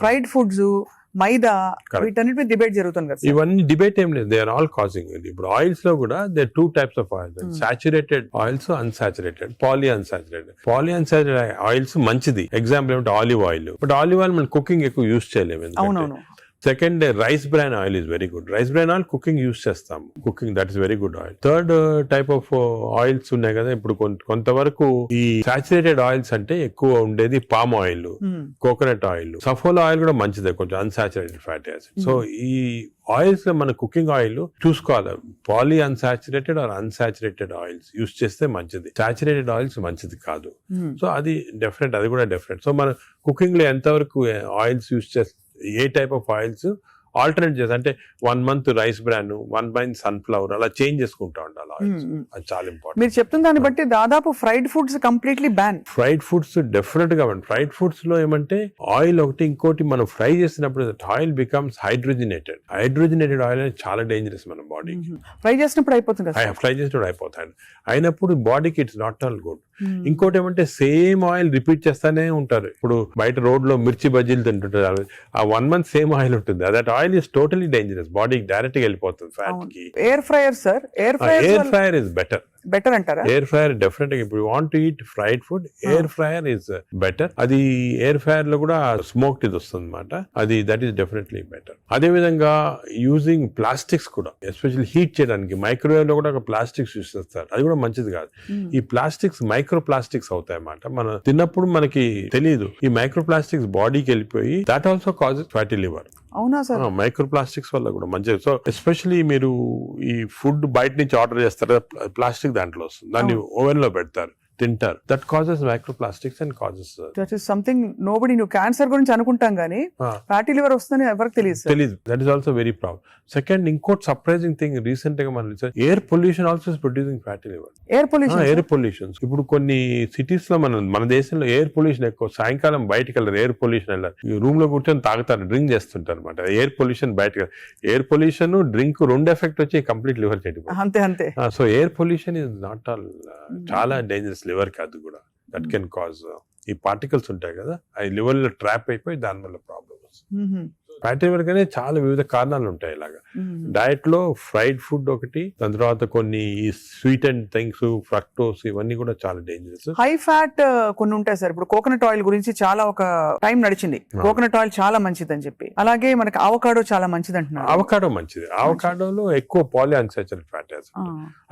Fried foods, మైదా, వీటన్నిటి మీద debate జరుగుతుంది కదా. ఇవన్నీ డిబేట్ ఏం లేదు, దే ఆర్ ఆల్ కాజింగ్. ఇప్పుడు ఆయిల్స్ లో కూడా they 2 types of oils, saturated oils, unsaturated, poly unsaturated oils మంచిది. ఎగ్జాంపుల్ ఏమంటే olive oil. But olive oil మనం కుకింగ్ ఎక్కువ యూస్ చేయలేము. అవునవును. Second, rice bran oil is very good. Rice bran oil cooking use చేస్తాము, cooking that is very good oil. Third type of oils ఉన్నాయి కదా. ఇప్పుడు కొంతవరకు ఈ సాచురేటెడ్ ఆయిల్స్ అంటే ఎక్కువ ఉండేది palm oil, coconut oil, Saffola oil కూడా మంచిదే, కొంచెం అన్సాచురేటెడ్ ఫ్యాటీ యాసిడ్. సో ఈ ఆయిల్స్ లో మన కుకింగ్ ఆయిల్ చూసుకోవాలి, poly unsaturated or unsaturated oils use చేస్తే మంచిది. సాచురేటెడ్ ఆయిల్స్ మంచిది కాదు. సో అది డెఫినెట్, అది కూడా డెఫినెట్. సో మన కుకింగ్ లో ఎంతవరకు ఆయిల్స్ యూస్ చేస్తే, ఏ టైప్ ఆఫ్ ఆయిల్స్ ఆల్టర్నేట్ చేసి, అంటే 1 month rice bran, 1 month sunflower, అలా చేంజ్ చేసుకుంటా ఉండాలి ఆయిల్స్. అది చాలా ఇంపార్టెంట్. మీరు చెప్తున్న దాన్ని బట్టి దాదాపు fried foods completely ban. Fried foods definite గా ఫ్రైడ్ ఫుడ్స్ లో ఏమంటే ఆయిల్ ఒకటి, ఇంకోటి మనం ఫ్రై చేసినప్పుడు ఆయిల్ బికమ్స్ హైడ్రోజనేటెడ్ ఆయిల్ అనేది చాలా డేంజరస్ మన బాడీకి. ఫ్రై చేసినప్పుడు అయిపోతుంది కదా. ఫ్రై చేసినప్పుడు అయిపోతాయి, అయినప్పుడు బాడీకి ఇట్స్ నాట్ ఆల్ గుడ్. ఇంకోటి ఏమంటే సేమ్ ఆయిల్ రిపీట్ చేస్తానే ఉంటారు. ఇప్పుడు బయట రోడ్ లో మిర్చి బజ్జీలు తింటుంటారు, ఆ 1 month సేమ్ ఆయిల్ ఉంటుంది. That oil is totally dangerous, బాడీకి డైరెక్ట్ గా వెళ్ళిపోతుంది ఫ్యాట్ కి. Air fryer sir, air fryer is better అంటారా? ఎయిర్ ఫ్రైయర్ డెఫినెట్ గా, ఇప్పుడు want to eat fried food, air fryer is better. అది ఎయిర్ ఫ్రైయర్ లో కూడా స్మోక్డ్ ఇది వస్తుంది అనమాట, అది దట్ ఈస్ డెఫినెట్లీ బెటర్. అదే విధంగా యూజింగ్ ప్లాస్టిక్స్ కూడా, ఎస్పెషల్లీ హీట్ చేయడానికి మైక్రోవేవ్ లో కూడా ఒక ప్లాస్టిక్స్ యూస్ చేస్తారు, అది కూడా మంచిది కాదు. ఈ ప్లాస్టిక్స్ మైక్రో ప్లాస్టిక్స్ అవుతాయి అన్నమాట. మనం తిన్నప్పుడు మనకి తెలియదు, ఈ మైక్రో ప్లాస్టిక్స్ బాడీకి వెళ్ళిపోయి that also causes fatty liver. అవునా సార్? మైక్రో ప్లాస్టిక్స్ వల్ల కూడా మంచిది. సో ఎస్పెషల్లీ మీరు ఈ ఫుడ్ బయట నుంచి ఆర్డర్ చేస్తారు, ప్లాస్టిక్ దాంట్లో వస్తుంది, దాన్ని ఓవెన్ లో పెడతారు, తింటారు. That causes micro plastics and causes that is something nobody. నువ్వు క్యాన్సర్ గురించి అనుకుంటాం కానీ ఫ్యాటీ లివర్ వస్తుందని ఎవరికి తెలియదు. That is also very problem. Second, ఇంకోటి సర్ప్రైజింగ్ థింగ్, రీసెంట్ గా మనం air pollution also is producing fatty liver. Air pollution ఇప్పుడు కొన్ని సిటీస్ లో మన దేశంలో ఎయిర్ పొల్యూషన్ ఎక్కువ. సాయంకాలం బయటకు వెళ్ళారు, ఎయిర్ పొల్యూషన్ వెళ్ళారు, రూమ్ లో కూర్చొని తాగుతారు, డ్రింక్ చేస్తుంటారు అనమాట. ఎయిర్ పొల్యూషన్ బయటకు, ఎయిర్ పొల్యూషన్ డ్రింక్ 2 ఎఫెక్ట్ వచ్చి కంప్లీట్ లివర్ చెడిపోతుంది. అంతే. So air pollution is not all, చాలా డేంజరస్ లివర్ కి. అది కూడా దట్ కెన్ కాజ్, ఈ పార్టికల్స్ ఉంటాయి కదా, అవి లివర్ లో ట్రాప్ అయిపోయి దానివల్ల ప్రాబ్లమ్ వస్తుంది. ఫ్యాటీ లివర్ కానీ చాలా వివిధ కారణాలు ఉంటాయి. ఇలాగా డయట్ లో ఫ్రైడ్ ఫుడ్ ఒకటి, దాని తర్వాత కొన్ని స్వీట్ అండ్ థింగ్స్, ఫ్రక్టోస్, ఇవన్నీ కూడా చాలా డేంజరస్. హై ఫ్యాట్ కొన్ని ఉంటాయి సార్. ఇప్పుడు కోకోనట్ ఆయిల్ గురించి చాలా ఒక టైం నడిచింది, కోకోనట్ ఆయిల్ చాలా మంచిది అని చెప్పి. అలాగే మనకి అవకాడో చాలా మంచిది అంటున్నారు. అవకాడో మంచిది, అవకాడోలో ఎక్కువ పాలీ అన్సాచురేటెడ్ ఫ్యాటీ యాసిడ్.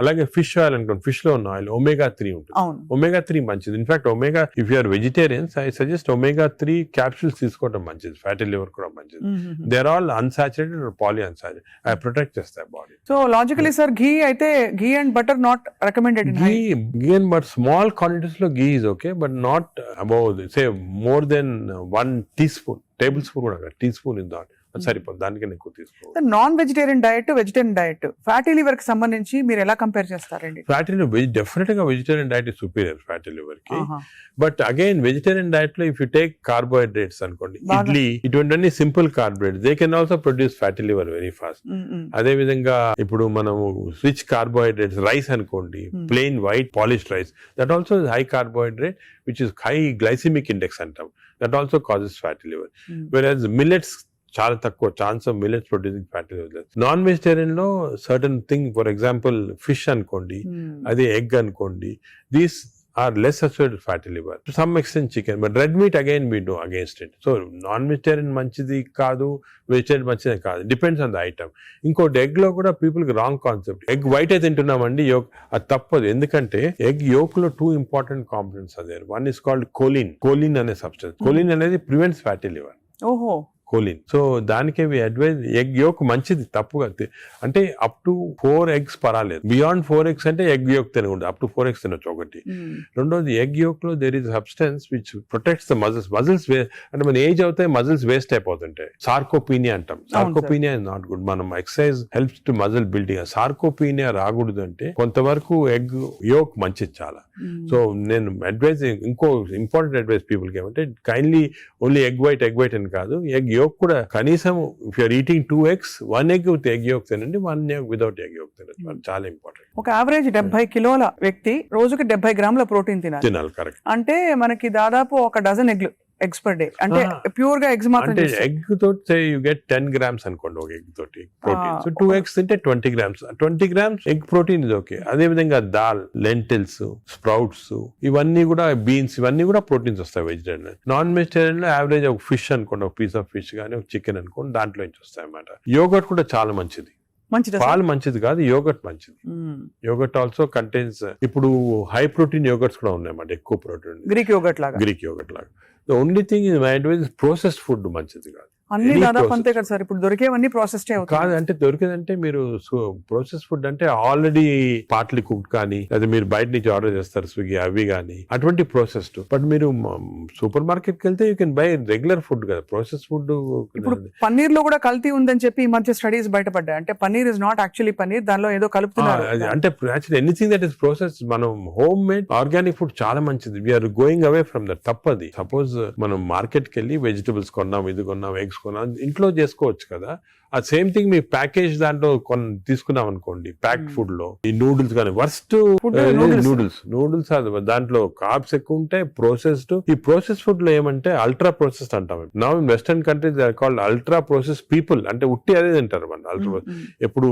అలాగే ఫిష్ ఆయిల్ అనుకోండి, ఫిష్ లో ఉన్న ఆయిల్ omega-3 ఉంటుంది. omega-3 మంచిది. In fact omega, if you're vegetarians, I suggest omega-3 capsules తీసుకోవడం మంచిది. ఫ్యాటీ లివర్ కూడా మంచిది. They are all unsaturated or poly unsaturated, అవి ప్రొటెక్ట్ చేస్తాయి body. So logically sir, ghee అయితే ghee and butter not recommended. Ghee and but small quantities లో ghee is okay, but not above say more than 1 teaspoon, table spoon కూడా, tea spoon is not సరిపోదు, దానికన్నా ఎక్కువ తీసుకోవాలి. Non vegetarian diet, vegetarian diet, fatty liver కి సంబంధించి మీరు ఎలా కంపేర్ చేస్తారండి? ఫ్యాటీ లివర్ డెఫినెట్ గా vegetarian diet is superior fatty liver కి. బట్ అగైన్ వెజిటేరియన్ డైట్ లో ఇఫ్ యూ టేక్ కార్బోహైడ్రేట్స్ అనుకోండి, ఇడ్లీ, ఇటువంటి simple carbohydrates, they can also produce fatty liver very fast. అదే విధంగా ఇప్పుడు మనము రిచ్ కార్బోహైడ్రేట్స్, రైస్ అనుకోండి, plain white polished rice, that also is high carbohydrate which is high glycemic index అంటాం, that also causes fatty liver. Versus millets చాలా తక్కువ chance of millets producing fatty liver. Non vegetarian లో certain thing, for example fish అనుకోండి, అదే egg అనుకోండి, these are less associated fatty liver. To some extent chicken, but red meat again we do against it. So non-vegetarian manchidi kaadu, vegetarian manchidi kaadu. Depends on the item. Inkoti egg lo kuda people ki wrong concept. Egg white ayi tintunnamandi, yolk adi tappadu. Endukante egg yolk lo 2 important components are there. One is called choline. Choline ane substance. Choline anedi prevents fatty liver. ఓహో. Choline. So దానికే we advise, egg yolk మంచిది, తప్పుగా అంటే up to 4 eggs పర్వాలేదు. Beyond 4 eggs అంటే egg yolk తినకూడదు, up to 4 eggs తినొచ్చు ఒకటి. రెండోది, ఎగ్ యోక్ లో there is substance which protects the muscles. అంటే మన ఏజ్ అవుతాయి, మజిల్స్ వేస్ట్ అయిపోతుంటాయి. సార్కోపీనియా అంటాం. Sarcopenia is not good. మనం exercise helps to muscle building. Sarcopenia రాకూడదు అంటే కొంతవరకు ఎగ్ యోక్ మంచిది చాలా. సో నేను అడ్వైజ్, ఇంకో ఇంపార్టెంట్ అడ్వైజ్ పీపుల్ కి ఏమంటే, కైండ్లీ ఓన్లీ ఎగ్ వైట్ అని కాదు, ఎగ్ యోక్ కూడా కనీసం if you're eating 2 eggs, 1 egg with egg yolk తినండి, 1 egg వితౌట్ ఎగ్ యోక్ తినండి. చాలా ఇంపార్టెంట్. ఒక యావరేజ్ 70 కిలోల వ్యక్తి రోజుకి 70 గ్రాముల ప్రోటీన్ తినాలి. కరెక్ట్. అంటే మనకి దాదాపు 1 dozen ఎగ్లు ఎగ్స్ పర్ డే అంటే ప్యూర్ గా ఎగ్స్ మాత్రం అంటే చేస్తారు. ఎగ్ తోటి యూ గెట్ 10 grams అనుకోండి ఒక ఎగ్ తోటి ప్రోటీన్. సో 2 eggs తింటే 20 grams. 20 grams ఎగ్ ప్రోటీన్ ఇది ఓకే. అదే విధంగా దాల్, లెంటిల్స్, స్ప్రౌట్స్ ఇవన్నీ కూడా, బీన్స్ ఇవన్నీ కూడా ప్రోటీన్స్ వస్తాయి వెజిటేరియన్. నాన్ వెజిటేరియన్ లో యావరేజ్ ఒక ఫిష్ అనుకోండి, ఒక పీస్ ఆఫ్ ఫిష్ కానీ ఒక చికెన్ అనుకోండి, దాంట్లో నుంచి వస్తాయి అన్నమాట. యోగర్ట్ కూడా చాలా మంచిది. మంచిదా పాలు మంచిది కాదు, యోగర్ట్ మంచిది. యోగర్ట్ ఆల్సో కంటైన్స్, ఇప్పుడు హై ప్రోటీన్ యోగర్ట్స్ కూడా ఉన్నాయన్నమాట, ఎక్కువ ప్రోటీన్, గ్రీక్ యోగర్ట్ లాగా. గ్రీక్ యోగర్ట్ లాగా. The only thing is my advice processed food మంచిది కాదు. అన్ని Any దాదాపు process. అంతే కదా సార్, ఇప్పుడు దొరికేవన్నీ ప్రాసెస్డ్ అవుతాయి. కాదు అంటే దొరికేదంటే మీరు ప్రాసెస్ ఫుడ్ అంటే ఆల్రెడీ పార్ట్లీ కుక్డ్ కానీ, లేదా మీరు బయట నుంచి ఆర్డర్ చేస్తారు స్విగ్గీ అవి కానీ, అటువంటి ప్రాసెస్డ్. బట్ మీరు సూపర్ మార్కెట్ కి వెళ్తే you can buy regular food కదా, ప్రాసెస్ ఫుడ్. ఇప్పుడు పన్నీర్ లో కూడా కల్తీ ఉందని చెప్పి ఈ మధ్య స్టడీస్ బయటపడ్డాయి. అంటే paneer is not actually paneer, దానిలో ఏదో కలుపుతున్నారు. అంటే actually anything that is process, మనం హోమ్ మేడ్ ఆర్గానిక్ ఫుడ్ చాలా మంచిది. We're going away from that. తప్పది. సపోజ్ మనం మార్కెట్ కి వెళ్ళి వెజిటబుల్స్ కొన్నాం, ఇది కొన్నాం, ఎగ్స్ కొన్నాం, ఇంట్లో చేసుకోవచ్చు కదా. ఆ సేమ్ థింగ్ మీ ప్యాకేజ్ దాంట్లో తీసుకున్నాం అనుకోండి, ప్యాక్డ్ ఫుడ్ లో ఈ నూడిల్స్ కానీ, వర్స్ట్ నూడిల్స్ దాంట్లో కార్బ్స్ ఎక్కువ ఉంటాయి, ప్రాసెస్డ్. ఈ ప్రాసెస్ ఫుడ్ లో ఏమంటే అల్ట్రా ప్రాసెస్డ్ అంటాం. Now in western countries they are called ultra process people. అంటే ఉట్టి అదే తింటారు మన అల్ట్రా. ఎప్పుడు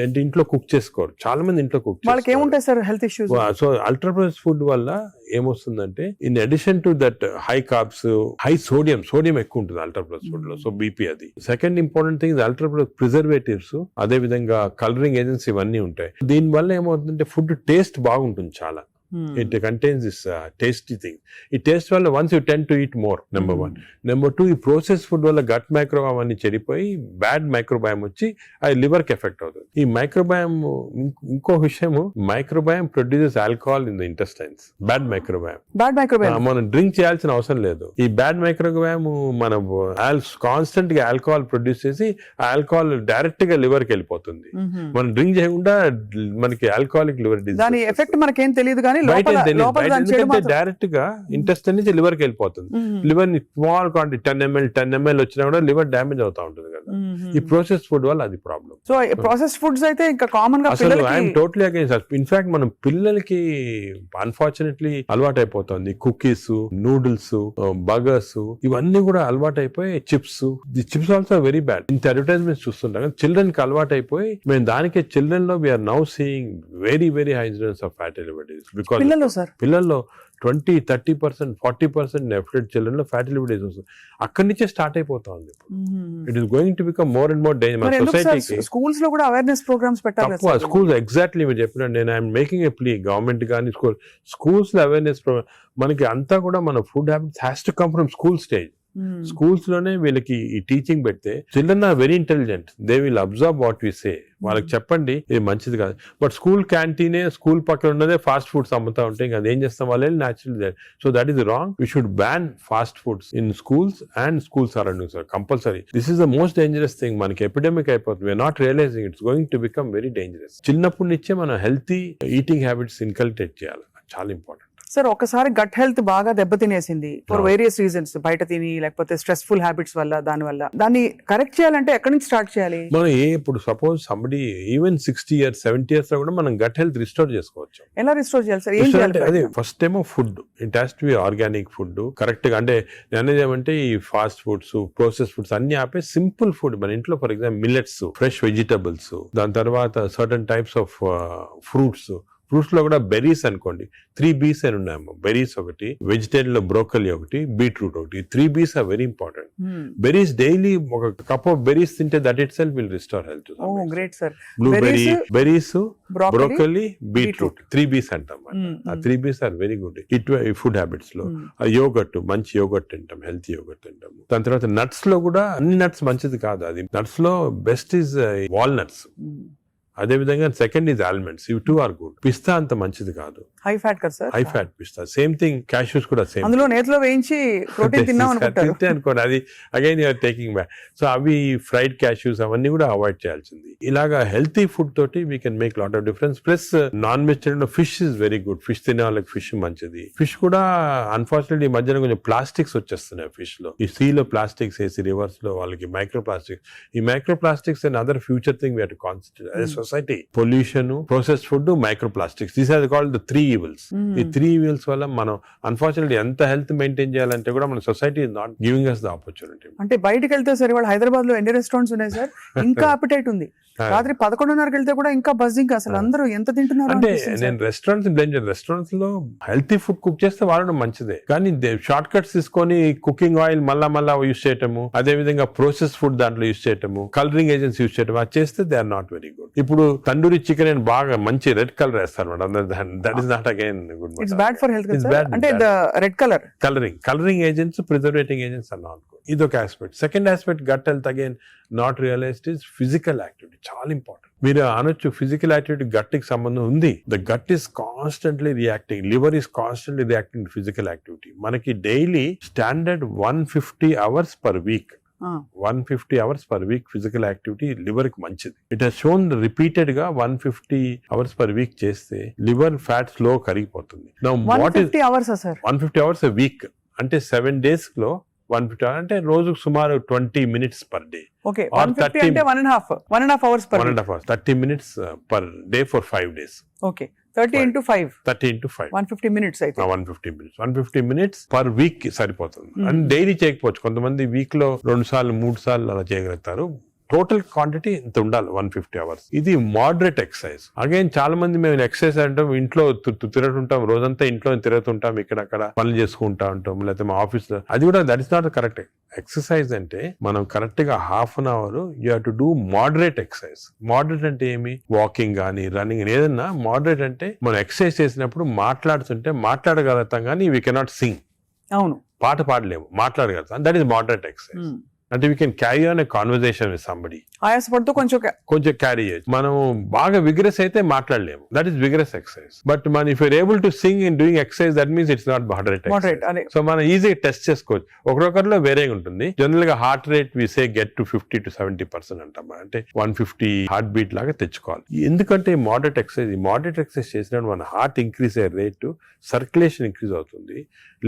అంటే ఇంట్లో కుక్ చేసుకోరు చాలా మంది, ఇంట్లో కుక్ వాళ్ళకి ఏముంటాయి sir health issues. So ultra process food వల్ల ఏమొస్తుందంటే, in addition to that high carbs, high sodium ఎక్కువ ఉంటుంది అల్ట్రా ప్రాసెస్ ఫుడ్ లో. సో బీపీ అది. Second important thing ultra preservatives, అదే విధంగా కలరింగ్ ఏజెంట్స్ ఇవన్నీ ఉంటాయి. దీని వల్ల ఏమవుతుందంటే ఫుడ్ టేస్ట్ బాగుంటుంది చాలా. It contains this tasty thing. ఈ టేస్ట్ వల్ల once you tend to eat more, number one. Number two, ఈ ప్రాసెస్ ఫుడ్ వల్ల గట్ మైక్రోబయామ్ అన్ని చెడిపోయి బ్యాడ్ మైక్రోబయామ్ వచ్చి అది లివర్ కి ఎఫెక్ట్ అవుతుంది. ఈ మైక్రోబయామ్, ఇంకో విషయం, microbiome produces alcohol in the intestines. Bad microbiome మనం డ్రింక్ చేయాల్సిన అవసరం లేదు. ఈ బ్యాడ్ మైక్రోబయామ్ మనం కాన్స్టెంట్ గా ఆల్కహాల్ ప్రొడ్యూస్ చేసి ఆ ఆల్కహాల్ డైరెక్ట్ గా లివర్ కి వెళ్ళిపోతుంది. మనం డ్రింక్ చేయకుండా మనకి ఆల్కహాలిక్ లివర్ డిసీజ్. దాని ఎఫెక్ట్ మనకేం తెలియదు కానీ డైరెక్ట్ గా ఇంటెస్టైన్ నుంచి లివర్ కి వెళ్ళిపోతుంది. లివర్ స్మాల్ క్వాంటిటీ 10 ml వచ్చినా కూడా లివర్ డ్యామేజ్ అవుతా ఉంటుంది కదా. ఈ ప్రాసెస్ ఫుడ్ వల్ల అది ప్రాబ్లం. సో ప్రాసెస్ ఫుడ్స్ అయితే ఇంకా కామన్ గా అసలు ఐఎమ్ టోటలీ అగైన్స్. ఇన్ఫాక్ట్ మనం పిల్లలకి అన్ఫార్చునేట్లీ అలవాటు అయిపోతుంది. కుకీస్, నూడిల్స్, బర్గర్స్ ఇవన్నీ కూడా అలవాటు అయిపోయి, చిప్స్ ఆల్సో వెరీ బ్యాడ్. ఇంత అడ్వర్టైజ్మెంట్స్ చూస్తుంటాం. చిల్డ్రన్ కి అలవాటు అయిపోయి మేము దానికే చిల్డ్రన్ లో we're now seeing very very high incidence of fatty liver disease. పిల్లల్లో 20-30%, 40% నెఫ్లెట్ చిల్డ్రన్ లో ఫ్యాటీ లివర్ డిసీజ్ వస్తుంది. అక్కడి నుంచే స్టార్ట్ అయిపోతా ఉంది. It is going to become more and more danger సొసైటీకి. స్కూల్స్ లో కూడా అవేర్నెస్ ప్రోగ్రామ్స్ పెట్టాలి. స్కూల్స్ ఎగ్జాక్ట్లీ మీరు చెప్పినట్టు నేను I'm making a plea, government కానీ స్కూల్స్ లో అవేర్నెస్ ప్రోగ్రామ్. మనకి అంతా కూడా మన food habits has to come from school stage. Schools లోనే వీళ్ళకి ఈ టీచింగ్ పెడితే children are very intelligent, they will observe what we say. వాళ్ళకి చెప్పండి ఇది మంచిది కాదు. బట్ స్కూల్ క్యాంటీనే, స్కూల్ పక్కన ఉన్నదే ఫాస్ట్ ఫుడ్స్ అమ్ముతా ఉంటే ఇంకా అదేం చేస్తాం వాళ్ళు natural. So that is wrong. We should ban fast foods in schools and school surroundings compulsory. This is the most dangerous thing. మనకి ఎపిడమిక్ అయిపోతుంది. We're not realizing it's going to become very dangerous. చిన్నప్పటి నుంచే మనం healthy eating habits inculcate చేయాలి. చాలా important. Sir ఒకసారి gut health బాగా దెబ్బతినేసింది ఫర్ వేరియస్ రీజన్స్, బయట తిని లేకపోతే స్ట్రెస్ఫుల్ హ్యాబిట్స్ వల్ల, దాన్ని కరెక్ట్ చేయాలంటే ఎక్కడి నుంచి స్టార్ట్ చేయాలి? మనం ఇప్పుడు suppose somebody even 60 years 70 years లో కూడా మనం గట్ హెల్త్ రిస్టోర్ చేసుకోవచ్చు. ఎలా రిస్టోర్ చేయాలి సార్? ఏం చేయాలి? అదే ఫస్ట్ ఏమో food, it has to be organic food correct గా. అంటే అనేది ఏమంటే ఈ ఫాస్ట్ ఫుడ్స్, ప్రాసెస్ ఫుడ్స్ అన్ని ఆపే సింపుల్ ఫుడ్ మన ఇంట్లో, for example millets, fresh vegetables, దాని తర్వాత సర్టన్ టైప్స్ ఆఫ్ ఫ్రూట్స్ లో కూడా బెర్రీస్ అనుకోండి, 3 B's అని ఉన్నాయమ్మా. బెర్రీస్ ఒకటి, వెజిటేరియన్ లో బ్రోకలీ ఒకటి, బీట్రూట్ ఒకటి. 3 B's are very important. Berries daily ఒక కప్ ఆఫ్ బెర్రీస్ తింటే that itself will restore health. Great sir. Blueberry, berries, broccoli, beetroot, 3 B's అంటాం. ఆ 3 B's are very good food habits లో. Yoghurt, మంచి yoghurt తింటాం, healthy yoghurt తింటాం. దాని తర్వాత నట్స్ లో కూడా అన్ని నట్స్ మంచిది కాదు. అది నట్స్ లో బెస్ట్ ఈజ్ వాల్నట్స్. అదే విధంగా సెకండ్ ఈజ్ ఆల్మండ్స్. ఇవి 2 ఆర్ గుడ్. పిస్తా అంత మంచిది కాదు, హై ఫ్యాట్ కదా sir. High fat pista. Same thing cashews కూడా సేమ్. అందులో నేతిలో వేయించి ప్రోటీన్ తిన్నాం అనుకోండి, అది again you're taking back. So అవి ఫ్రైడ్ క్యాష్యూస్ అవన్నీ కూడా అవాయిడ్ చేయాల్సింది. ఇలాగా హెల్తీ ఫుడ్ తోటి we can make lot of difference. Plus non vegetarian fish is very good. Fish తినే వాళ్ళకి ఫిష్ మంచిది. ఫిష్ కూడా అన్ఫార్చునేట్లీ ఈ మధ్యన కొంచెం ప్లాస్టిక్స్ వచ్చేస్తున్నాయి ఫిష్ లో. ఈ సీ లో ప్లాస్టిక్స్ వేసి రివర్స్ లో వాళ్ళకి మైక్రో ప్లాస్టిక్స్. ఈ micro plastics and other future thing we have to concentrate. అదే society. Pollution, processed food, microplastics, these are called the 3 evils. ఈ 3 evils వల్ల మనం అన్ఫార్చునేట్లీ ఎంత హెల్త్ మెయింటైన్ చేయాలంటే కూడా మన society is not giving us the opportunity. అంటే బయటకు వెళ్తే సరే, వాళ్ళు హైదరాబాద్ లో ఎన్ని రెస్టారెంట్స్ ఉన్నాయి సార్, ఇంకా అపిటైట్ ఉంది. రాత్రి 11:30కి వెళ్తే కూడా ఇంకా బజ్జింగ్. అసలు అందరూ ఎంత తింటున్నారు అంటే నేను రెస్టారెంట్స్ లో హెల్తీ ఫుడ్ కుక్ చేస్తే వాడడం మంచిదే, కానీ షార్ట్ కట్స్ తీసుకొని కుకింగ్ ఆయిల్ మళ్ళా యూస్ చేయటము, అదే విధంగా ప్రాసెస్ ఫుడ్ దాంట్లో యూస్ చేయటము, కలరింగ్ ఏజెంట్స్ యూస్ చేయటం, అది చేస్తే they are not very good. ఇప్పుడు తందూరి చికెన్ అని బాగా మంచి రెడ్ కలర్ వేస్తారు madam, that is not again good. It's bad for health. అంటే red colouring agents, preserving agents are not good. ఇది ఒక aspect. Second aspect, gut health again not realised, is physical activity. చాలా important. మీరు అనొచ్చు physical activity గట్టికి సంబంధం ఉంది. The gut is constantly reacting, liver is constantly reacting physical activity. మనకి daily standard 150 hours per week. 150 hours per week physical activity liver కి మంచిది. It has shown repeated గా 150 hours per week చేస్తే liver fat slow కరిగిపోతుంది. 150 hours sir? 150 hours a week అంటే 7 days లో 150 hours అంటే రోజుకు సుమారు 20 minutes per day. Okay, 150 అంటే 1.5 hours per 1.5 hours, 30 minutes per day for 5 days. Okay, 30 into 5. 150 minutes అయితే 150 minutes per week కి సరిపోతుంది. అండ్ డైలీ చేయకపోవచ్చు, కొంతమంది వీక్ లో 2 సార్లు 3 సార్లు అలా చేయగలుగుతారు. టోటల్ క్వాంటిటీ ఇంత ఉండాలి 150 hours. ఇది మోడరేట్ ఎక్సర్సైజ్. అగైన్ చాలా మంది మేము ఎక్సర్సైజ్ అంటాం, ఇంట్లో తిరుగుతుంటాం, రోజంతా ఇంట్లో తిరుగుతుంటాం, ఇక్కడక్కడ పనులు చేసుకుంటా ఉంటాం, లేకపోతే మా ఆఫీస్ లో. అది కూడా that is not correct. Exercise అంటే మనం కరెక్ట్ గా ½ an hour you have to do moderate exercise. Moderate అంటే ఏమి? వాకింగ్ కానీ రన్నింగ్, ఏదన్నా మోడరేట్ అంటే మనం ఎక్సర్సైజ్ చేసినప్పుడు మాట్లాడగలుగుతాం కానీ వీ కెనాట్ సింగ్. అవును, పాట పాడలేము, మాట్లాడగలుగుతాం. That is moderate exercise. అంటే we can carry on a conversation with somebody. ఆయాసపడుతూ కొంచెం క్యారీ చేయొచ్చు. మనం బాగా విగ్రెస్ అయితే మాట్లాడలేము, that is vigorous exercise. But మన if you're able to sing in doing exercise, that means it's not moderate. So మనం ఈజీగా టెస్ట్ చేసుకోవచ్చు. ఒకరొకరిలో వేరేగా ఉంటుంది. జనరల్ గా heart rate we say get to 50 to 70% అంటాం. అంటే 150 హార్ట్ బీట్ లాగా తెచ్చుకోవాలి. ఎందుకంటే మోడరేట్ ఎక్సర్సైజ్ చేసినప్పుడు మన హార్ట్ ఇంక్రీజ్ అయ్యే రేటు, సర్క్యులేషన్ ఇంక్రీజ్ అవుతుంది,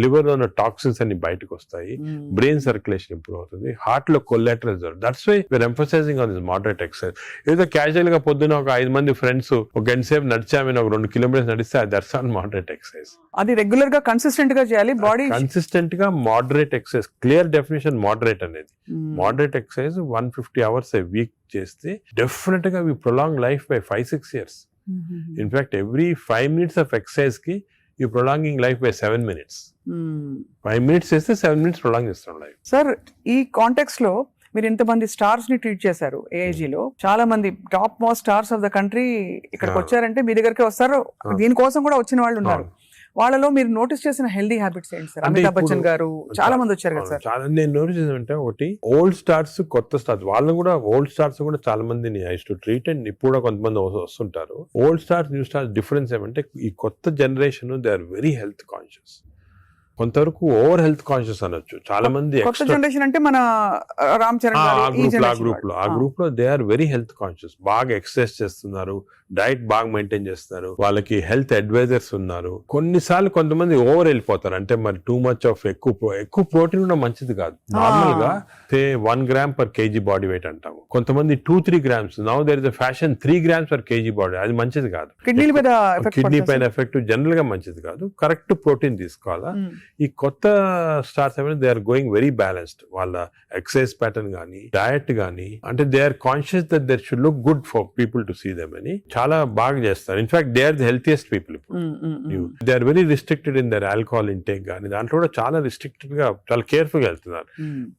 లివర్ లో ఉన్న టాక్సిన్స్ అన్ని బయటకు వస్తాయి, బ్రెయిన్ సర్క్యులేషన్ ఇంప్రూవ్ అవుతుంది, హార్ట్ లో collateral. That's why we're emphasising on this moderate exercise. ఏదో క్యాజువల్ గా పొద్దున ఒక 5 మంది ఫ్రెండ్స్ ఒక గంట సేపు నడిచామని ఒక 2 kilometers నడిస్తే దట్స్ నాట్ మోడరేట్ ఎక్సర్సైజ్. అది రెగ్యులర్ గా కన్సిస్టెంట్ గా చేయాలి. బాడీ కన్సిస్టెంట్ గా moderate exercise. Clear definition moderate అనేది. Moderate exercise 150 hours a week చేస్తే డెఫినెట్ గా we prolong life by 5-6 years. In fact every 5 minutes of exercise కి you prolonging life by 7 minutes. 5 minutes చేస్తే 7 minutes prolong చేస్తాం life. Sir, ఈ context లో మీరు ఇంతమంది స్టార్స్ ని ట్రీట్ చేశారు. AIG లో చాలా మంది top most stars of the country ఇక్కడికి వచ్చారంటే మీ దగ్గరికి వస్తారు. దీనికోసం కూడా వచ్చిన వాళ్ళు ఉన్నారు. వాళ్ళలో మీరు నోటీస్ చేసిన హెల్దీ హ్యాబిట్స్ ఏంటి సార్? అమితాబ్ బచ్చన్ గారు చాలా మంది వచ్చారు కదా సార్. చాలా నేను నోటీస్ చేసానంటే, ఒకటి ఓల్డ్ స్టార్స్, కొత్త స్టార్స్. వాళ్ళు కూడా ఓల్డ్ స్టార్స్ కూడా చాలా మందిని ఐ టు ట్రీట్. అండ్ ఇప్పుడు కూడా కొంతమంది వస్తుంటారు. Old stars, new stars difference ఏమంటే, ఈ కొత్త generation they are very health conscious. కొంతవరకు ఓవర్ హెల్త్ కాన్షియస్ అనొచ్చు. చాలా మంది కొత్త జనరేషన్ అంటే మన రామ్ చరణ్ ఆ గ్రూప్ లో they are very health conscious. బాగా ఎక్సర్సైజ్ చేస్తున్నారు, డైట్ బాగా మెయింటైన్ చేస్తున్నారు, వాళ్ళకి హెల్త్ అడ్వైజర్స్ ఉన్నారు. కొన్నిసార్లు కొంతమంది ఓవర్ వెళ్ళిపోతారు. అంటే మరి టూ మచ్ ఆఫ్ ఎక్కువ ప్రోటీన్ కూడా మంచిది కాదు. నార్మల్ గా 1 gram per kg body weight అంటాము. కొంతమంది 2-3 grams. Now there is a fashion 3 grams per kg body. అది మంచిది కాదు. కిడ్నీ పైన ఎఫెక్ట్ జనరల్ గా మంచిది కాదు. కరెక్ట్ ప్రోటీన్ తీసుకోవాలా. ఈ కొత్త స్టార్స్ ఏమైనా they are going very balanced. వాళ్ళ ఎక్సర్సైజ్ ప్యాటర్న్ గానీ, డయట్ గానీ, అంటే they are conscious that there should look good for people to see them అని చాలా బాగా చేస్తారు. In fact they are the healthiest people. They are very restricted in their alcohol intake గానీ, దాంట్లో కూడా చాలా రిస్ట్రిక్టెడ్ గా, చాలా కేర్ఫుల్ గా వెళ్తున్నారు.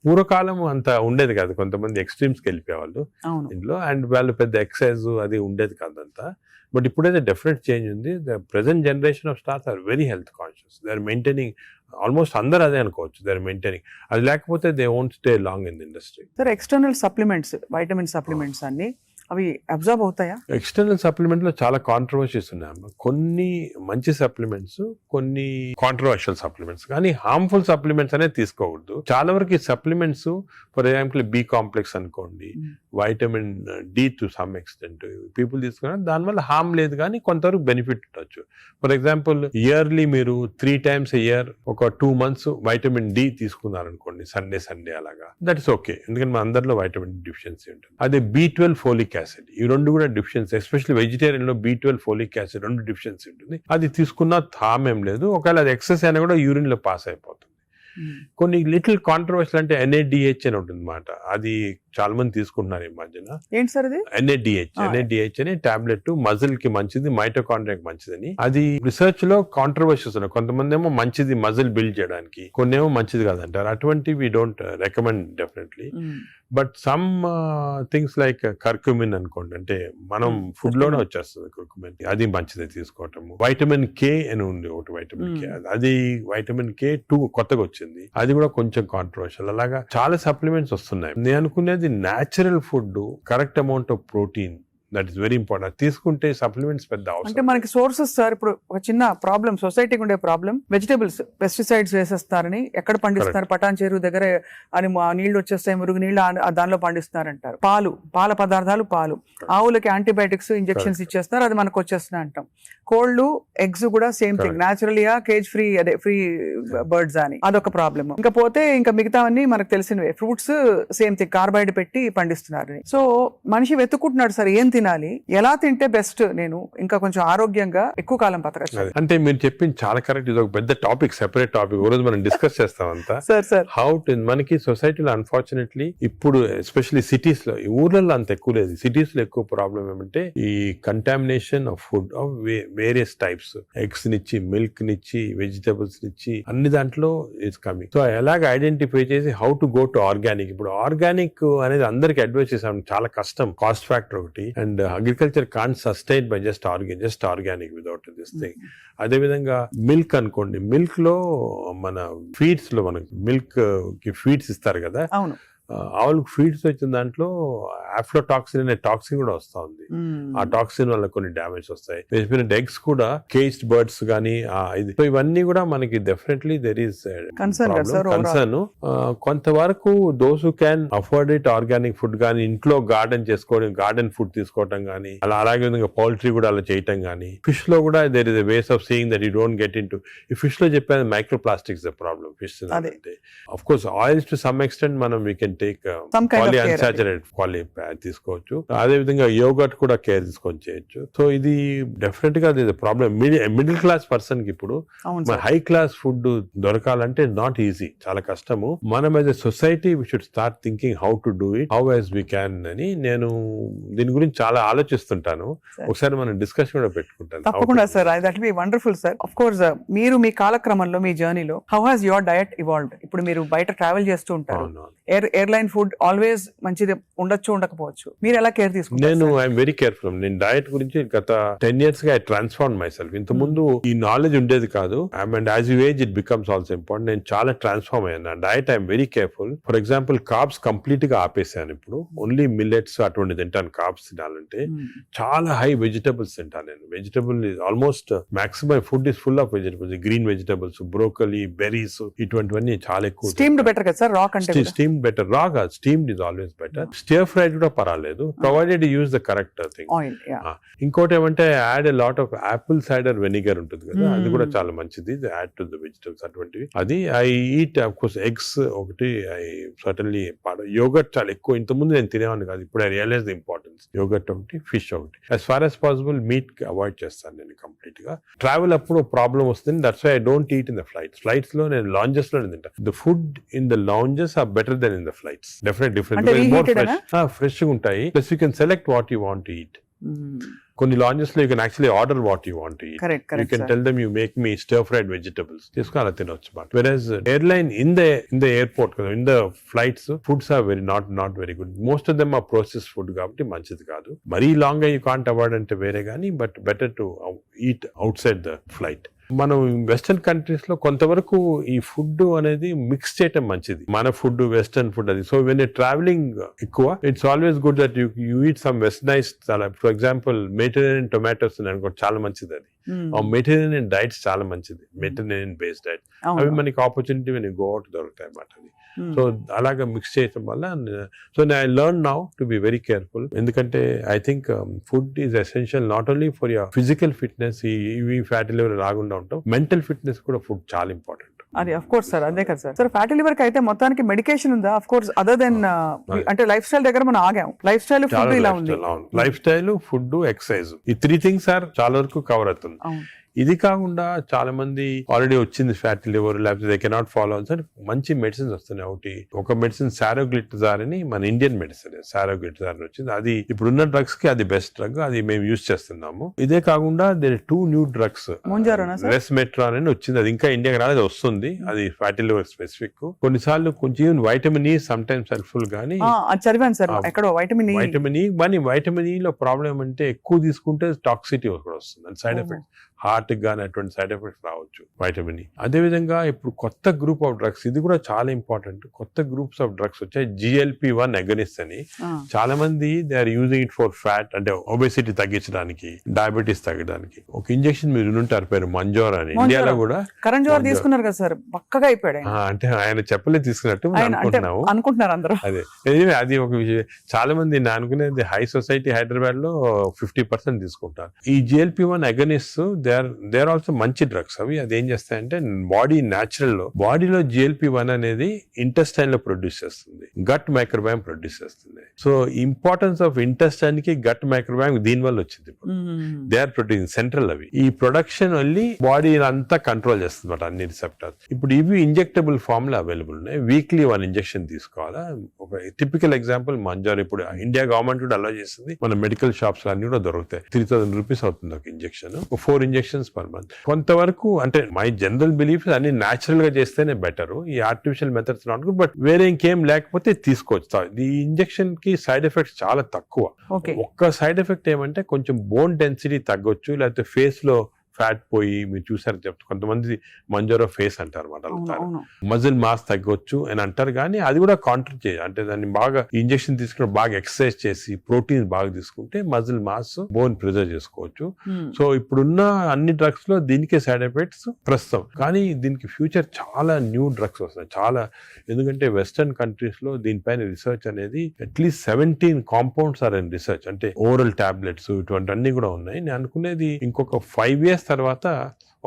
పూర్వకాలం అంత ఉండేది కాదు. కొంతమంది ఎక్స్ట్రీమ్స్ కి వెళ్ళిపోయేవాళ్ళు ఇంట్లో, అండ్ వాళ్ళు పెద్ద ఎక్సర్సైజ్ అది ఉండేది కాదంతా. బట్ ఇప్పుడైతే డెఫినెట్ చేంజ్ ఉంది. The present generation of stars are very health conscious. They are maintaining, almost అందరూ అదే అనుకోవచ్చు, దే ఆర్ మెయింటైనింగ్. అది లేకపోతే they won't stay long in the industry. Sir, external supplements, vitamin supplements అన్ని అవి observe అవుతాయా? External supplement లో చాలా కాంట్రవర్సీస్ ఉన్నాయి. కొన్ని మంచి సప్లిమెంట్స్, కొన్ని కాంట్రవర్షియల్ సప్లిమెంట్స్, కానీ హార్మ్ఫుల్ సప్లిమెంట్స్ అనేది తీసుకోకూడదు. చాలా వరకు ఈ supplements, for example B complex అనుకోండి, vitamin D to some extent people తీసుకున్నారు. దానివల్ల హార్మ్ లేదు, కానీ కొంతవరకు బెనిఫిట్ ఉండొచ్చు. ఫర్ ఎగ్జాంపుల్ ఇయర్లీ మీరు 3 times a year ఒక 2 months వైటమిన్ D తీసుకున్నారనుకోండి, సండే అలాగా, దట్ ఇస్ ఓకే. ఎందుకంటే మన అందరిలో వైటమిన్ D డెఫిషియన్సీ ఉంటుంది. అదే B12 ఫోలిక్ ఫోలిక్ యాసిడ్, ఈ రెండు కూడా డిఫిషియన్సీ, ఎస్పెషల్లీ వెజిటేరియన్ లో B12 ఫోలిక్ యాసిడ్ రెండు డిఫిషియన్సీ ఉంటుంది. అది తీసుకున్నా హామ్ ఏం లేదు, ఒకవేళ అది ఎక్సెస్ అయినా కూడా యూరిన్ లో పాస్ అయిపోతుంది. కొన్ని లిటిల్ కాంట్రవర్షియల్ అంటే NADH అని ఉంటుంది అన్నమాట, అది చాలా మంది తీసుకుంటున్నారు ఈ మధ్యన. ఏంటి సార్ అది? NADH అనే టాబ్లెట్ మజిల్ కి మంచిది, మైటోకాండ్రియాకి మంచిదని. అది రిసర్చ్ లో కాంట్రవర్షియస్ ఉన్నాయి. కొంతమంది ఏమో మంచిది మజిల్ బిల్డ్ చేయడానికి, కొన్ని ఏమో మంచిది కాదంటారు. అటువంటి we don't recommend definitely. But some things like curcumin అనుకోండి, అంటే మనం ఫుడ్ లోనే వచ్చేస్తుంది కర్క్యూమిన్, అది మంచిది తీసుకోవటము. వైటమిన్ K అని ఉంది ఒకటి, వైటమిన్ K, అది వైటమిన్ K2 కొత్తగా వచ్చింది, అది కూడా కొంచెం కాంట్రవర్షియల్. అలాగా చాలా సప్లిమెంట్స్ వస్తున్నాయి. నేను అనుకునేది natural food, correct amount of protein, that is very important. తీసుకుంటే సప్లిమెంట్స్ పెద్ద అవసరం. అంటే మనకి సోర్సెస్ సార్, ఇప్పుడు ఒక చిన్న ప్రాబ్లం సొసైటీకి ఉండే ప్రాబ్లం, వెజిటేబుల్స్ పెస్టిసైడ్స్ వేసేస్తారని, ఎక్కడ పండిస్తున్నారు, పటాన్ చెరువు దగ్గర అని నీళ్లు వచ్చేస్తాయి, మురుగు నీళ్లు దానిలో పండిస్తున్నారంటారు. పాల పదార్థాలు, ఆవులకి యాంటీబయాటిక్స్ ఇంజెక్షన్స్ ఇచ్చేస్తారు, అది మనకు వచ్చేస్తున్నాయి అంటాం. కోళ్లు, ఎగ్స్ కూడా సేమ్ థింగ్, న్యాచురల్ గా కేజ్ ఫ్రీ, అదే ఫ్రీ బర్డ్స్ అని, అదొక ప్రాబ్లమ్. ఇంకా పోతే ఇంకా మిగతావన్నీ మనకు తెలిసినవే. ఫ్రూట్స్ సేమ్ థింగ్, కార్బైడ్ పెట్టి పండిస్తున్నారు. సో మనిషి వెతుక్కుంటున్నాడు సార్ ఏం తినాలి, ఎలా తింటే బెస్ట్, నేను ఇంకా కొంచెం ఆరోగ్యంగా ఎక్కువ కాలం బతకచ్చు. అంటే మీరు చెప్పింది చాలా కరెక్ట్. ఇది ఒక పెద్ద టాపిక్, సెపరేట్ టాపిక్, ఓ రోజు మనం డిస్కస్ చేస్తాం అంతా. సార్ హౌ టు, మనకి సొసైటీలో అన్ఫార్చునేట్లీ ఇప్పుడు ఎస్పెషల్లీ సిటీస్ లో, ఊర్లలో అంత ఎక్కువ లేదు, సిటీస్ లో ఎక్కువ ప్రాబ్లం ఏమంటే ఈ contamination of food of various types, eggs నిచ్చి, మిల్క్ నిచ్చి, వెజిటబుల్స్ నిచ్చి, అన్ని దాంట్లో ఇట్స్ కమింగ్. సో ఎలాగ ఐడెంటిఫై చేసి how to go to organic. ఇప్పుడు ఆర్గానిక్ అనేది అందరికి అడ్వైస్ చేసాం, చాలా కష్టం, కాస్ట్ ఫ్యాక్టర్ ఒకటి, and agriculture can't sustain by just organic without this thing. అదే విధంగా మిల్క్ అనుకోండి, మిల్క్ లో మన ఫీడ్స్ లో మనకి మిల్క్ కి ఫీడ్స్ ఇస్తారు కదా, అవును, ఆవులకు ఫీడ్స్ వచ్చిన దాంట్లో ఆఫ్లోటాక్సిన్ అనే టాక్సిన్ కూడా వస్తా ఉంది. ఆ టాక్సిన్ వల్ల కొన్ని డ్యామేజ్ వస్తాయి. ఎగ్స్ కూడా కేజ్డ్ బర్డ్స్ గానీ సో ఇవన్నీ కూడా మనకి డెఫినెట్లీ దెర్ ఈస్ కన్సర్న్. కొంతవరకు those who can afford it, organic food కానీ, ఇంట్లో గార్డెన్ చేసుకోవడం, గార్డెన్ ఫుడ్ తీసుకోవడం కానీ, అలాగే విధంగా పౌల్ట్రీ కూడా అలా చేయటం కానీ. ఫిష్ లో కూడా there is a ways of seeing that you don't get in to. ఈ ఫిష్ లో చెప్పేది micro plastics the problem. Fish అంటే of course oils to some extent మనం వీ కెన్ టేక్ పాలీఅన్సాచురేటెడ్ తీసుకోవచ్చు. అదే విధంగా యోగర్ట్ కూడా కేర్ తీసుకొని చేయొచ్చు. సో ఇది డెఫినెట్ గా ప్రాబ్లం. మిడిల్ క్లాస్ పర్సన్ కి ఇప్పుడు హై క్లాస్ ఫుడ్ దొరకాలంటే నాట్ ఈజీ, చాలా కష్టము. మనం as a society we should start thinking how to do it, how as we can అని నేను దీని గురించి చాలా ఆలోచిస్తుంటాను. ఒకసారి మనం డిస్కషన్ కూడా పెట్టుకుంటాను. తప్పకుండా sir, that be wonderful sir. Of course మీరు మీ కాలక్రమంలో, మీ జర్నీలో how has your diet evolved? ఇప్పుడు మీరు బయట ట్రావెల్ చేస్తూ ఉంటారు, ఎయిర్లైన్ ఫుడ్ ఆల్వేస్ మంచిది ఉండొచ్చు, ఉండకపోవచ్చు, మీరు ఎలా కేర్ తీసుకుంటారు? నేను ఐఎమ్ వెరీ కేర్ఫుల్. నేను డయట్ గురించి గత 10 years గా ఐ ట్రాన్స్ఫార్మ్ మై సెల్ఫ్. ఇంత ముందు ఈ నాలెడ్జ్ ఉండేది కాదు, and as you age it becomes also important. నేను చాలా ట్రాన్స్ఫార్మ్ అయ్యాను. Diet I'm very careful. For example carbs complete గా ఆపేసాను. ఇప్పుడు ఓన్లీ మిల్లెట్స్ అటువంటి తింటాను. కార్బ్స్ తినాలంటే చాలా హై వెజిటబుల్స్ తింటాను నేను. Vegetable almost maximum food is full of vegetables, green vegetables, broccoli, berries, ఇటువంటివన్నీ చాలా ఎక్కువ. స్టీమ్డ్ బెటర్ కదా సార్, రా కంటే స్టీమ్డ్ బెటర్. రా కాదు, steamed is always better. Stir fried కూడా పర్వాలేదు, provided you use the correct thing. ఇంకోటి ఏమంటే add a lot of Apple cider vinegar ఉంటుంది కదా, అది కూడా చాలా మంచిది, యాడ్ టు ద వెజిటబుల్స్ అటువంటివి. అది I eat of course eggs ఒకటి, ఐ సర్టన్లీ యోగర్ట్ చాలా ఎక్కువ. ఇంతకుముందు నేను తినేవాడిని కాదు, ఇప్పుడు I realize the importance. Yogurt ఒకటి, ఫిష్ ఒకటి. As far as possible meat avoid చేస్తాను నేను కంప్లీట్ గా. ట్రావెల్ అప్పుడు ప్రాబ్లం వస్తుంది, that's why I don't eat in the flights లో నేను లాంజెస్ లో తింటా. The food in the lounges are better than in the flights. Definite different, fresh ఉంటాయి. Plus you can select what you want to eat. కొన్ని lounges లో you can actually order what you want to eat. You can tell them you make me stir fried vegetables, తీసుకుని అలా తినొచ్చు. But versus airline in the airport కదా, in the flights foods are very not very good. Most of them are process food కాబట్టి మంచిది కాదు. మరీ long గా you can't avoid అంటే వేరే కానీ, but better to eat out side the flight. మనం వెస్టర్న్ కంట్రీస్ లో కొంతవరకు ఈ ఫుడ్ అనేది మిక్స్ చేయటం మంచిది. మన ఫుడ్, వెస్టర్న్ ఫుడ్ అది. సో వెన్ యూ ట్రావెలింగ్ ఎక్కువ, it's always good that you eat some westernised. For example Mediterranean tomatoes అనుకో, చాలా మంచిది అది. మెడిటరేనియన్ డైట్స్ చాలా మంచిది, మెడిటరేనియన్ బేస్డ్ డైట్. అవి మనకి opportunity when you go out దొరుకుతాయి అన్నమాట. అది సో అలాగా మిక్స్ చేయటం వల్ల, so I learn now to be very careful. ఎందుకంటే I think food is essential not only for your physical fitness, ఈ ఫ్యాటీ లివర్ రాకుండా ఉంటాం, మెంటల్ ఫిట్నెస్ కూడా ఫుడ్ చాలా ఇంపార్టెంట్. అది అఫ్ కోర్స్ సార్, అదే కదా సార్. సార్ ఫ్యాటీ లివర్ కి అయితే మొత్తానికి మెడికేషన్ ఉందా? అఫ్ కోర్స్ అదర్ దెన్ అంటే లైఫ్ స్టైల్ దగ్గర మనం ఆగాం. లైఫ్ స్టైల్ ఫుడ్ ఇలా ఉంది. లైఫ్ స్టైల్, ఫుడ్, ఎక్సర్సైజ్, ఈ 3 things ఆర్ చాలా వరకు కవర్ అవుతుంది. ఇది కాకుండా చాలా మంది ఆల్రెడీ వచ్చింది ఫ్యాటీ లివర్, లేకపోతే దే కెనాట్ ఫాలో అని మంచి మెడిసిన్స్ వస్తున్నాయి. ఒక మెడిసిన్ సారోగ్లిటజార్ అని మన ఇండియన్ మెడిసిన్, సారోగ్లిటజార్ వచ్చింది. అది ఇప్పుడున్న డ్రగ్స్ కి అది బెస్ట్ డ్రగ్, అది మేము యూజ్ చేస్తున్నాము. ఇదే కాకుండా దేర్ 2 new drugs, రెస్మెట్రాన్ అని వచ్చింది. అది ఇంకా ఇండియాకి రాలేదు, వస్తుంది. అది ఫ్యాటీ లివర్ స్పెసిఫిక్. కొన్నిసార్లు కొంచెం vitamin E some times helpful గానీ చదివాను సార్ ఎక్కడో వైటమిన్ ఈ లో ప్రాబ్లం అంటే ఎక్కువ తీసుకుంటే టాక్సిటీ కూడా వస్తుంది, అండ్ సైడ్ ఎఫెక్ట్ హార్ట్ గానీ అటువంటి సైడ్ ఎఫెక్ట్స్ రావచ్చు వైటమిన్ ఈ. అదే విధంగా ఇప్పుడు కొత్త గ్రూప్ ఆఫ్ డ్రగ్స్, ఇది కూడా చాలా ఇంపార్టెంట్. కొత్త గ్రూప్స్ ఆఫ్ డ్రగ్స్ వచ్చాయి, GLP-1 అగనిస్ట్ అని. చాలా మంది they are using it for fat, అంటే ఒబెసిటీ తగ్గించడానికి, డయాబెటీస్ తగ్గడానికి. ఒక ఇంజెక్షన్ మీరు వినుంటారు, పేరు మంజోర్ అని. ఇండియాలో కూడా కరణ్ జోహర్ తీసుకున్నారు కదా సార్, పక్కగా అయిపోయాడు. అంటే ఆయన చెప్పలే తీసుకున్నట్టు అనుకుంటున్నారు అందరూ. అదే అది ఒక విషయం. చాలా మంది నేను అనుకునేది హై సొసైటీ హైదరాబాద్ లో 50% తీసుకుంటారు ఈ GLP-1 agonist. They are also మంచి డ్రగ్స్. అవి అది ఏం చేస్తాయంటే బాడీ న్యాచురల్ లో, బాడీలో GLP-1 అనేది ఇంటెస్టైన్ లో ప్రొడ్యూస్ చేస్తుంది, గట్ మైక్రోబయామ్ ప్రొడ్యూస్ చేస్తుంది. సో ఇంపార్టెన్స్ ఆఫ్ ఇంటెస్టైన్ కి గట్ మైక్రోబయామ్ దీని వల్ల వచ్చింది. They are producing central. అవి ఈ ప్రొడక్షన్ వెళ్ళి బాడీ అంతా కంట్రోల్ చేస్తుంది అన్నమాట, అన్ని రిసెప్టర్స్. ఇప్పుడు ఇవి ఇంజెక్టబుల్ ఫామ్ లో అవైలబుల్ ఉన్నాయి. వీక్లీ 1 ఇంజెక్షన్ తీసుకోవాలా. ఒక టిపికల్ ఎగ్జాంపుల్ మంజోర్. ఇప్పుడు ఇండియా గవర్నమెంట్ కూడా అలా చేస్తుంది, మన మెడికల్ షాప్స్ అన్ని కూడా దొరుకుతాయి. 3000 రూపీస్ అవుతుంది ఒక ఇంజెక్షన్, 4 ఇంజెక్షన్స్ పర్ మంత్. కొంతవరకు అంటే మై జనరల్ బిలీఫ్ అన్ని న్యాచురల్ గా చేస్తేనే బెటర్, ఈ artificial methods not good. But వేరే ఇంకేం లేకపోతే తీసుకోవచ్చు. ఈ ఇంజెక్షన్ కి సైడ్ ఎఫెక్ట్స్ చాలా తక్కువ. ఒక్క సైడ్ ఎఫెక్ట్ ఏమంటే కొంచెం బోన్ డెన్సిటీ తగ్గొచ్చు, లేకపోతే ఫేస్ లో ఫ్యాట్ పోయి, మీరు చూసారు చెప్తే కొంతమంది మంజోరో ఫేస్ అంటారు అన్నమాట, మజిల్ మాస్ తగ్గొచ్చు అని అంటారు. కానీ అది కూడా కాంట్రీ చేయాలి, అంటే దాన్ని బాగా ఇంజెక్షన్ తీసుకుని బాగా ఎక్సర్సైజ్ చేసి ప్రోటీన్స్ బాగా తీసుకుంటే మజిల్ మాస్, బోన్ ప్రిజర్వ్ చేసుకోవచ్చు. సో ఇప్పుడున్న అన్ని డ్రగ్స్ లో దీనికే సైడ్ ఎఫెక్ట్స్ ప్రస్తుతం. కానీ దీనికి ఫ్యూచర్ చాలా న్యూ డ్రగ్స్ వస్తున్నాయి చాలా. ఎందుకంటే వెస్టర్న్ కంట్రీస్ లో దీనిపైన రీసెర్చ్ అనేది at least 17 compounds are in research, అంటే ఓరల్ టాబ్లెట్స్ ఇటువంటి అన్ని కూడా ఉన్నాయి. నేను అనుకునేది ఇంకొక 5 years తర్వాత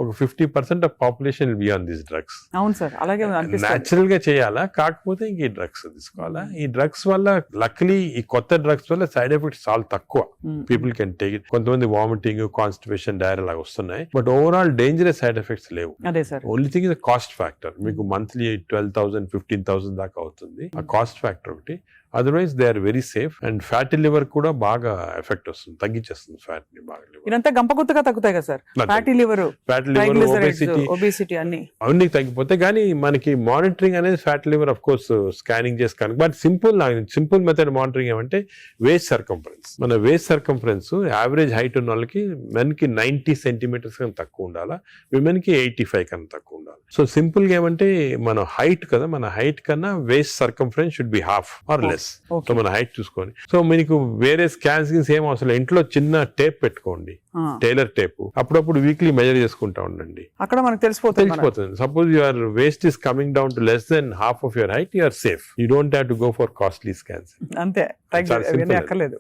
ఒక 50% of population will be on this drugs. అవును సార్, అలాగే న్యాచురల్ గా చేయాలా, కాకపోతే ఇంక ఈ డ్రగ్స్ తీసుకోవాలా. ఈ డ్రగ్స్ వల్ల లక్లీ ఈ కొత్త డ్రగ్స్ వల్ల సైడ్ ఎఫెక్ట్స్ చాలా తక్కువ. People can take it. కొంతమంది వామిటింగ్, కాన్స్టిపేషన్, డైరియా లాగా వస్తున్నాయి, but overall dangerous side effects లేవు. Only thing is cost factor. మీకు మంత్లీ 12,000 15,000 దాకా అవుతుంది, ఆ కాస్ట్ ఫ్యాక్టర్ ఒకటి. Otherwise they are very safe. And fatty liver కూడా బాగా ఎఫెక్ట్ వస్తుంది, తగ్గించేస్తుంది ఫ్యాట్ ని బాగా. ఇదంతా గంపగుత్తగా తగ్గుతాయి కదా సార్, ఫ్యాటీ లివర్, ఒబేసిటీ అన్ని తగ్గిపోతాయి. కానీ మనకి మానిటరింగ్ అనేది fatty liver of course scanning చేసి కనుక. బట్ సింపుల్ మెథడ్ మానిటరింగ్ ఏమంటే వేస్ట్ సర్కంఫరెన్స్. మన వేస్ట్ సర్కంఫరెన్స్ యావరేజ్ హైట్ ఉన్న వాళ్ళకి మెన్ కి 90 centimeters కన్నా తక్కువ ఉండాలా, విమెన్ కి 85 కన్నా తక్కువ ఉండాలి. సో సింపుల్ గా ఏమంటే మన హైట్ కదా, మన హైట్ కన్నా waist circumference should be half or less. So మన హైట్ చూసుకొని. సో మీకు వేరే స్కాన్స్ ఏం అవసరం, ఇంట్లో చిన్న టేప్ పెట్టుకోండి, టైలర్ టేప్. అప్పుడప్పుడు వీక్లీ మెజర్ చేసుకుంటా ఉండండి, అక్కడ మనకు తెలిసిపోతుంది. Suppose your waist is coming down to less than half of your height, you are safe. You don't have to go for costly scans. అంతే, అక్కర్లేదు.